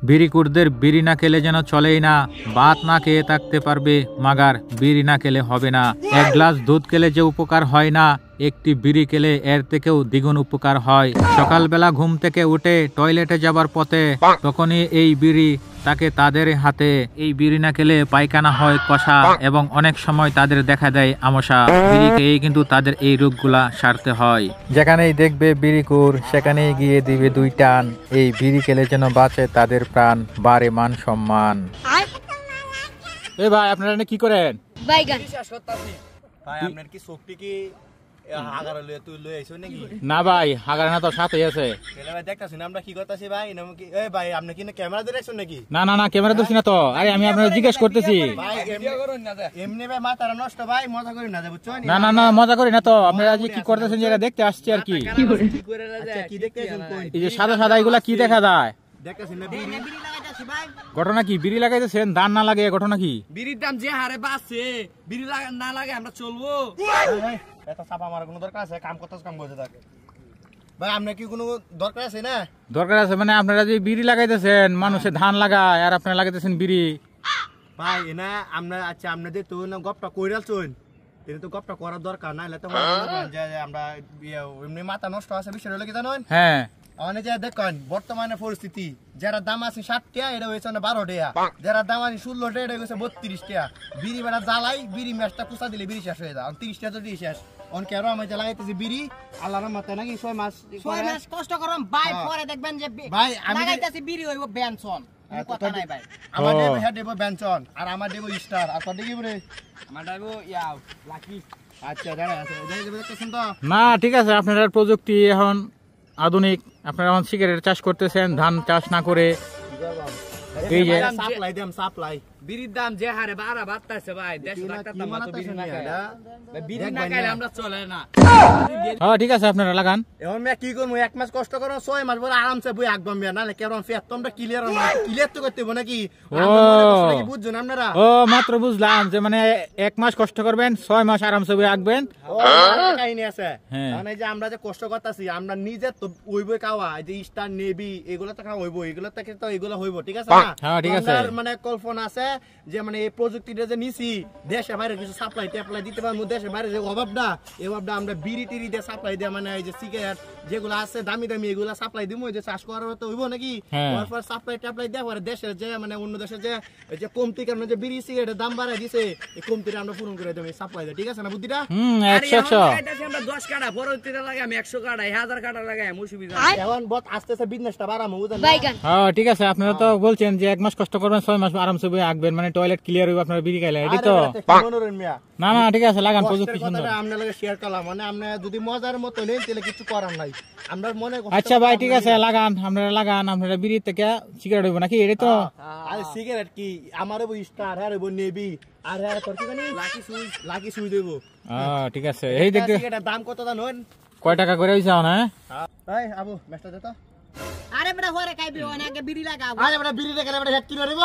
বিড়িকুরদের বিড়ি না খেলে যেন চলেই না, ভাত না খেয়ে থাকতে পারবে মাগার বিড়ি না খেলে হবে না। এক গ্লাস দুধ খেলে যে উপকার হয় না, একটি বিড়ি খেলে এর থেকেও দ্বিগুণ উপকার হয়। সকালবেলা ঘুম থেকে উঠে টয়লেটে যাবার পথে তখনই এই বিড়ি তাকে তাদের হাতে। এই বিড়ি না খেলে পায়খানা হয় কষা এবং অনেক সময় তাদের দেখা দেয় আমসা। বিড়ি খেয়েই কিন্তু তাদের এই রোগগুলা সারতে হয়। যেখানেই দেখবে বিড়িকুর সেখানেই গিয়ে দিবে 2 টান। এই বিড়ি খেলে যেন বাঁচে তাদের প্রাণ, বাড়ে মান সম্মান। এই ভাই আপনারা কি করেন? বাইগান ভাই আপনার কি শক্তি কি হাগার লয়ে তুই লই আইছো নাকি? না ভাই হাগার না তো সাথেই আছে। তাহলে ভাই দেখতাছি না আমরা কি করতেছি ভাই, নাম কি এই ভাই আপনি কি না ক্যামেরা ধরে আছেন নাকি? না না না ক্যামেরা ধরছি না তো। আরে আমি আপনাদের জিজ্ঞেস করতেছি। ভাই ভিডিও করুন না এমনি ভাই মাথাটা নষ্ট ভাই, মজা করেন না বুঝছো? না না না মজা করি না তো। আপনারা আজ কি করতেছেন যেটা দেখতে আসছি আর কি। আচ্ছা কি দেখতে আছেন কোন? এই যে সাদা সাদা এগুলা কি দেখা যায়? দেখতাছেন না বিড়ি লাগাইতাছি ভাই। ঘটনা কি? বিড়ি লাগাইতেছেন, ধান না লাগে ঘটনা কি? বিড়ির দাম যে হারে বাড়ছে, বিড়ি না লাগে আমরা চলবো? এত চাপা মারার কোনো দরকার আছে? কাম করতেছ কাম করতে থাকে ভাই। আপনার কি কোনো দরকার আছে না? দরকার আছে মানে আপনারা যে বিড়ি লাগাইতেছেন, মানুষে ধান লাগায় আর আপনারা লাগাইতেছেন বিড়ি। ভাই এনা আমরা আচ্ছা আপনাদের তো না গপটা কইরালছুন, এটা তো গপটা করার দরকার না। হলে তো যে আমরা এমনি মাথা নষ্ট আছে বিষয় হলো কি জানেন? হ্যাঁ অনেক যে দেখেন বর্তমানে পরিস্থিতি, যারা দাম আছে 60 টাকা এটা হয়েছে 12 টাকা, যারা দাম আছে 16 টাকা এটা হয়েছে 32 টাকা। বিড়ি বেড়া জ্বালাই বিড়ি ম্যাচটা কুচা দিলে বিড়ি শেষ হয়ে যায়, 30 টাকা তো দিয়ে শেষ। অনেকে আরো আমি জ্বালাইতেছি বিড়ি আল্লাহর মাথায় নাকি 6 মাস কষ্ট করম ভাই, পরে দেখবেন যে ভাই আমি লাগাইতাছি বিড়ি হইব বেনসন। কথা নাই ভাই, আমার দেব হেড দেব বেনচন আর আমার দেব স্টার আর তোর দেখি বলে আমার ড্রাইভো ইয়াও লাকি। আচ্ছা দাঁড়া আছে দেখতেছেন তো না ঠিক আছে। আপনারা প্রযুক্তি এখন আধুনিক, আপনারা এখন সিগারেট চাষ করতেছেন ধান চাষ না করে। এই যে সাপ্লাই দেম সাপ্লাই বিড়ির দাম যে হারে বাড়তাছে ভাই, 150 লাখ টাকা তো বিড়ি না খায়। বিড়ি না খাইলে আমরা চলে না। হ্যাঁ ঠিক আছে আপনারা লাগান। এখন আমি কি করবো, 1 মাস কষ্ট করো 6 মাস পরে আরামসে বই আঁকবাম নাহলে কেমন ফের তোমরা ক্লিয়ার না, ক্লিয়ার তো করতে হবে নাকি? বুঝছেন আপনারা? ও মাত্র বুঝলাম যে মানে 1 মাস কষ্ট করবেন, 6 মাস আরামসে বই আঁকবেন। কাহিনী আছে মানে যে আমরা যে কষ্ট করতেছি আমরা নিজে তো ওইব খাওয়া, যে স্টার নেভি এগুলো তো খাওয়া হইব, এগুলো থেকে তো এগুলো হইব ঠিক আছে না? হ্যাঁ ঠিক আছে। মানে কল্পনা আছে যে মানে এই প্রযুক্তিটা যে নিছি দেশে বাইরে কিছু সাপ্লাই ট্যাপ্লাই দিতে পারবো, দেশে বাইরে যে অভাবটা এই অভাবটা আমরা বিড়ি টিড়ি দিয়ে সাপ্লাই দিয়ে মানে এই যে সিগারেট যেগুলো আছে দামি দামি এগুলো সাপ্লাই দিব, যে চাষ করার তো হইব নাকি? তারপর সাপ্লাই ট্যাপ্লাই দেওয়া পরে দেশের যে মানে অন্য দেশের যে কমতি কারণে যে বিড়ি সিগারেটের দাম বাড়াই দিছে এই কমতিটা আমরা পূরণ করে দেবো সাপ্লাই দিয়ে, ঠিক আছে না বুদ্ধিটা? 100 আমরা 10 কাটা পরবর্তীতে লাগে আমি 100 কাটা 1000 কাটা লাগাই আমি অসুবিধা। এখন বহুত আস্তে আস্তে বিজনেসটা বাড়াবো বুঝলেন? বাইগান হ্যাঁ ঠিক আছে। আপনারা তো বলছেন যে 1 মাস কষ্ট করবেন, 6 মাস আরামসে বই আঁকবেন, মানে টয়লেট ক্লিয়ার হইব আপনারা বিড়ি খাইলে, এটাই তো? না না ঠিক আছে লাগান, প্রযুক্তি সুন্দর। আপনার লাগে শেয়ার করলাম মানে আপনি যদি মজার মতো নেন তাহলে কিছু করার নাই আমরা মনে। আচ্ছা ভাই ঠিক আছে লাগান, আপনারা লাগান। আপনারা বিড়ি থেকে সিগারেট হইব নাকি? এটাই তো? আরে সিগারেট কি আমার হইব স্টার, হ্যাঁ হইব নেভি আর হ্যাঁ তোর কি জানি লাকি সুই দেব। ঠিক আছে। এই দেখতে সিগারেটের দাম কত জানেন? কয় টাকা করে হইছে না? এই আবু মেসটা দে তো। আরে বেটা হরে খাইবি, অনেক বিড়ি লাগা। আরে বেটা বিড়ি রেখে বেটা হেড কি করব?